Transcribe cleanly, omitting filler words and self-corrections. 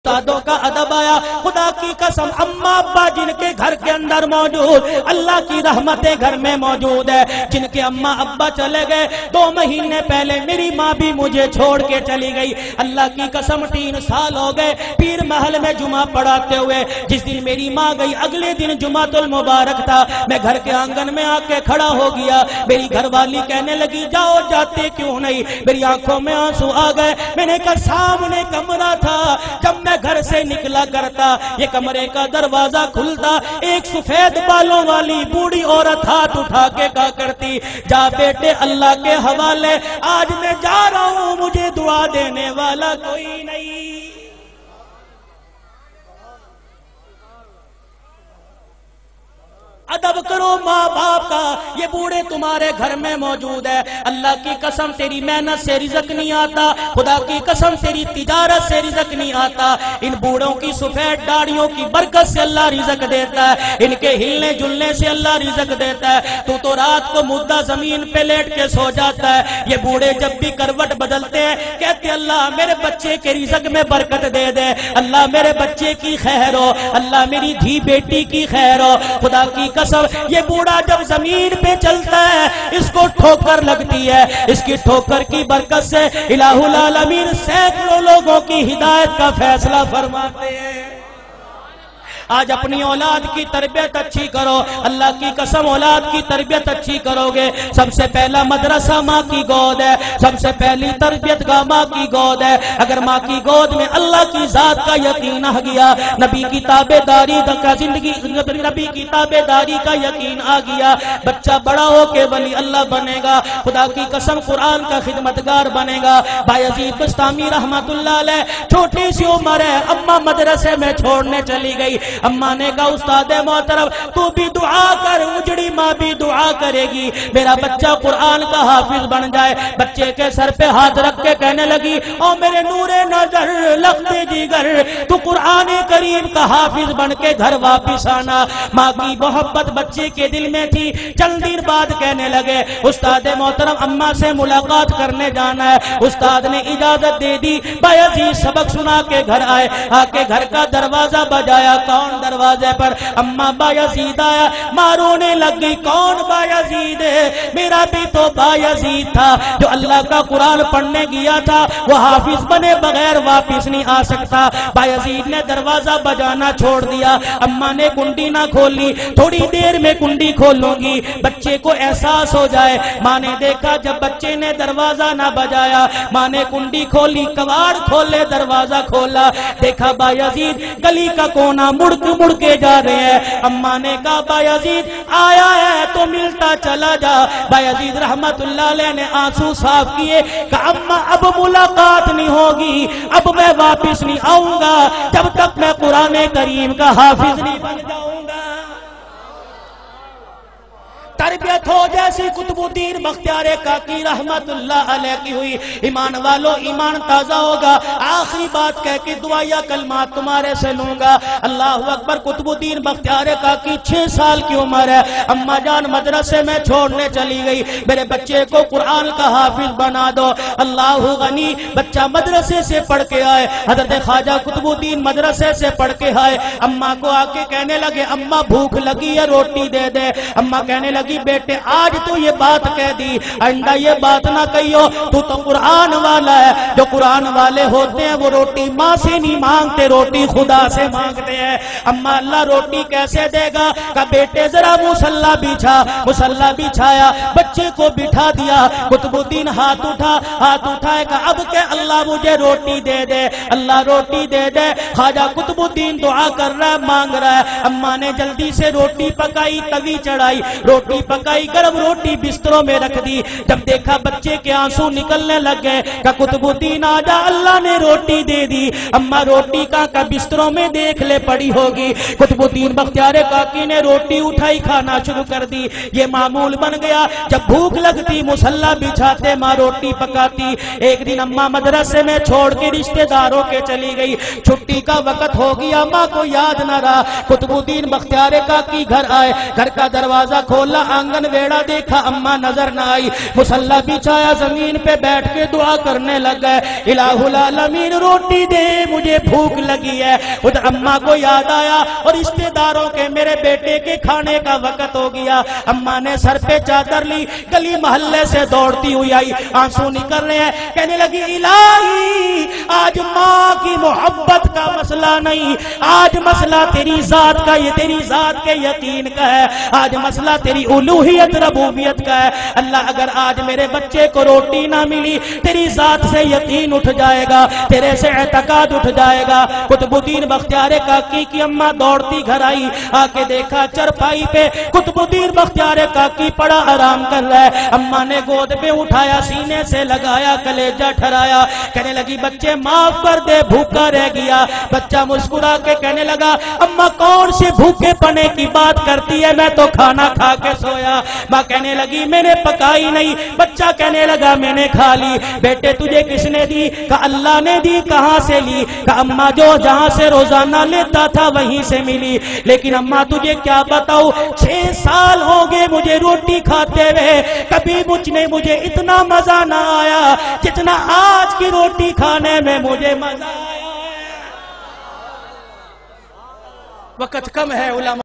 استادوں کا ادب آیا. خدا کی قسم اماں ابا جن کے گھر کے اندر موجود, اللہ کی رحمتیں گھر میں موجود ہے. جن کے اماں ابا چلے گئے 2 مہینے پہلے میری ماں بھی مجھے چھوڑ کے چلی گئی. اللہ کی قسم 3 سال ہو گئے پیر محل میں جمعہ پڑھاتے ہوئے. جس دن میری ماں گئی اگلے دن جمعۃ المبارک تھا. میں گھر کے آنگن میں آ کے کھڑا ہو گیا. میری گھر والی کہنے لگی جاؤ جاتے کیوں نہیں. میری آنکھوں میں آنسو آ گئے. میں نے کہا سامنے کمرہ تھا, جب میں گھر سے نکلا کرتا یہ کمرے کا دروازہ کھلتا, ایک سفید بالوں والی بوڑھی عورت ہاتھ اٹھا کے کہا کرتی جا بیٹے اللہ کے حوالے, آج میں جا رہا ہوں مجھے دعا دینے والا کوئی نہیں. ادب کرو ماں باپ کا. یہ بوڑھے تمہارے گھر میں موجود ہے. اللہ کی قسم تیری محنت سے رزق نہیں آتا, خدا کی قسم تیری تجارت سے رزق نہیں آتا. ان بوڑھوں کی سفید داڑھیوں کی برکت سے اللہ رزق دیتا ہے, ان کے ہلنے جلنے سے اللہ رزق دیتا ہے. تو رات کو مردہ زمین پہ لیٹ کے سو جاتا ہے. یہ بوڑھے جب بھی کروٹ بدلتے ہیں کہتے اللہ میرے بچے کے رزق میں برکت دے دے, اللہ میرے بچے کی خیر ہو, اللہ میری دھی بیٹی کی خیر ہو. خدا کی قسم یہ بوڑھا جب زمین پہ چلتا ہے اس کو ٹھوکر لگتی ہے. اس کی ٹھوکر کی برکت سے الہ العالمین سینکڑوں لوگوں کی ہدایت کا فیصلہ فرماتے ہیں. آج اپنی اولاد کی تربیت اچھی کرو. اللہ کی قسم اولاد کی تربیت اچھی کرو گے. سب سے پہلا مدرسہ ماں کی گود ہے, سب سے پہلی تربیت گاہ ماں کی گود ہے. اگر ماں کی گود میں اللہ کی ذات کا یقین آ گیا, نبی کی تابع داری کا زندگی, نبی کی تابع داری کا یقین آ گیا, بچہ بڑا ہو کے ولی اللہ بنے گا. خدا کی قسم قرآن کا خدمتگار بنے گا. بایزید بستامی رحمت اللہ علیہ چھوٹی سی عمر ہے, اماں مدرسے میں چھوڑنے چلی گئی. اماں نے کہا استاد محترم تو بھی دعا کر, اجڑی ماں بھی دعا کرے گی میرا بچہ قرآن کا حافظ بن جائے. بچے کے سر پہ ہاتھ رکھ کے کہنے لگی او میرے نور نظر لختے جگر تو قرآن کریم کا حافظ بن کے گھر واپس آنا. ماں کی محبت بچے کے دل میں تھی. چند دن بعد کہنے لگے استاد محترم اماں سے ملاقات کرنے جانا ہے. استاد نے اجازت دے دی. بایزید سبق سنا کے گھر آئے. آ کے گھر کا دروازہ بجایا. کون دروازے پر؟ اماں بایزید آیا. مارونے لگ گئی کون بایزید ہے؟ میرا بھی تو بایزید تھا جو اللہ کا قرآن پڑھنے گیا تھا, وہ حافظ بنے بغیر واپس نہیں آ سکتا. بایزید نے دروازہ بجانا چھوڑ دیا. اماں نے کنڈی نہ کھولی, تھوڑی دیر میں کنڈی کھولوں گی بچے کو احساس ہو جائے. ماں نے دیکھا جب بچے نے دروازہ نہ بجایا, ماں نے کنڈی کھولی, کواڑ کھولے, دروازہ کھولا, دیکھا بایزید گلی کا کونا مڑ کے جا رہے ہیں. اماں نے کہا بایزید آیا ہے تو ملتا چلا جا. بایزید رحمت اللہ علیہ نے آنسو صاف کیے. کہا اماں اب ملاقات نہیں ہوگی, اب میں واپس نہیں آؤں گا جب تک میں قرآن کریم کا حافظ نہیں بن جاؤں گا. تربیت ہو جیسی قطب الدین بختیار کاکی رحمت اللہ علیہ کی ہوئی. ایمان والو ایمان تازہ ہوگا. آخری بات کہہ کے دعائیہ کلمات تمہارے سے لوں گا. اللہ اکبر. قطب الدین بختیار کاکی 6 سال کی عمر ہے. اماں جان مدرسے میں چھوڑنے چلی گئی, میرے بچے کو قرآن کا حافظ بنا دو. اللہ غنی. بچہ مدرسے سے پڑھ کے آئے. حضرت خواجہ قطب الدین مدرسے سے پڑھ کے آئے. اماں کو آ کے کہنے لگے اماں بھوک لگی ہے روٹی دے دے. اماں کہنے لگی بیٹے آج تو یہ بات کہہ دی, آئندہ یہ بات نہ کہیو, تو قرآن والا ہے. جو قرآن والے ہوتے ہیں وہ روٹی ماں سے نہیں مانگتے, روٹی خدا سے مانگتے ہیں. اما اللہ روٹی کیسے دے گا؟ کہ بیٹے ذرا مصلی بچھا. مصلی بچھایا, بچے کو بٹھا دیا. قطب الدین ہاتھ اٹھائے کہ اب کہ اللہ مجھے روٹی دے دے, اللہ روٹی دے دے. خواجہ قطب الدین دعا کر رہا ہے, مانگ رہا ہے. اما نے جلدی سے روٹی پکائی, توی چڑھائی, روٹی پکائی, گرم روٹی بستروں میں رکھ دی. جب دیکھا بچے کے آنسو نکلنے لگ گئے کہ قطب الدین آجا, اللہ نے روٹی دے دی. اما روٹی کا بستروں میں دیکھ لے پڑی ہوگی. قطب الدین بختیار کاکی نے روٹی اٹھائی, کھانا شروع کر دی. یہ معمول بن گیا, جب بھوک لگتی مصلی بچھاتے, ماں روٹی پکاتی. ایک دن اما مدرسے میں چھوڑ کے رشتہ داروں کے چلی گئی. چھٹی کا وقت ہو گیا, ماں کو یاد نہ رہا. قطب الدین بختیار کاکی گھر آئے, گھر کا دروازہ کھولا, آنگن ویڑا دیکھا، اما نظر نہ آئی، مصلی بچھایا، زمین پہ بیٹھ کے دعا کرنے لگ گئے، الہ العالمین روٹی دے مجھے بھوک لگی ہے۔ ادھر اما کو یاد آیا اور رشتے داروں کے میرے بیٹے کے کھانے کا وقت ہو گیا۔ اما نے سر پہ چادر لی، گلی محلے سے دوڑتی ہوئی آئی، آنسو نکل رہے ہیں، کہنے لگی الہی آج ماں کی محبت کا مسئلہ نہیں، آج مسئلہ تیری ذات کا، یہ تیری ذات کے یقین کا ہے، آج مسئلہ تیری الوہیت ربوبیت کا ہے۔ اللہ اگر آج میرے بچے کو روٹی نہ ملی، تیری ذات سے یقین اٹھ جائے گا، تیرے سے اعتقاد اٹھ جائے گا۔ قطب الدین بختیار کاکی کی اماں دوڑتی گھر آئی، آ کے دیکھا چرپائی پہ قطب الدین بختیار کاکی پڑا آرام کر رہا ہے۔ اماں نے گود پہ اٹھایا، سینے سے لگایا، کلیجہ ٹھرایا، کہنے لگی بچے معاف کر دے، بھوکا رہ گیا۔ بچہ مسکرا کے کہنے لگا اماں کون سے بھوکے پنے کی بات کرتی ہے، میں تو کھانا کھا کے سویا۔ ماں کہنے لگی میں نے پکائی نہیں، بچہ کہنے لگا میں نے کھا لی۔ بیٹے تجھے کس نے دی؟ کہا اللہ نے دی۔ کہاں سے لی؟ کہا اماں جو جہاں سے روزانہ لیتا تھا وہیں سے ملی۔ لیکن اماں تجھے کیا بتاؤ، 6 سال ہو گئے مجھے روٹی کھاتے ہوئے، کبھی مجھے اتنا مزہ نہ آیا جتنا آج کی روٹی کھانے میں مجھے مزہ آیا ہے۔ وقت کم ہے علماء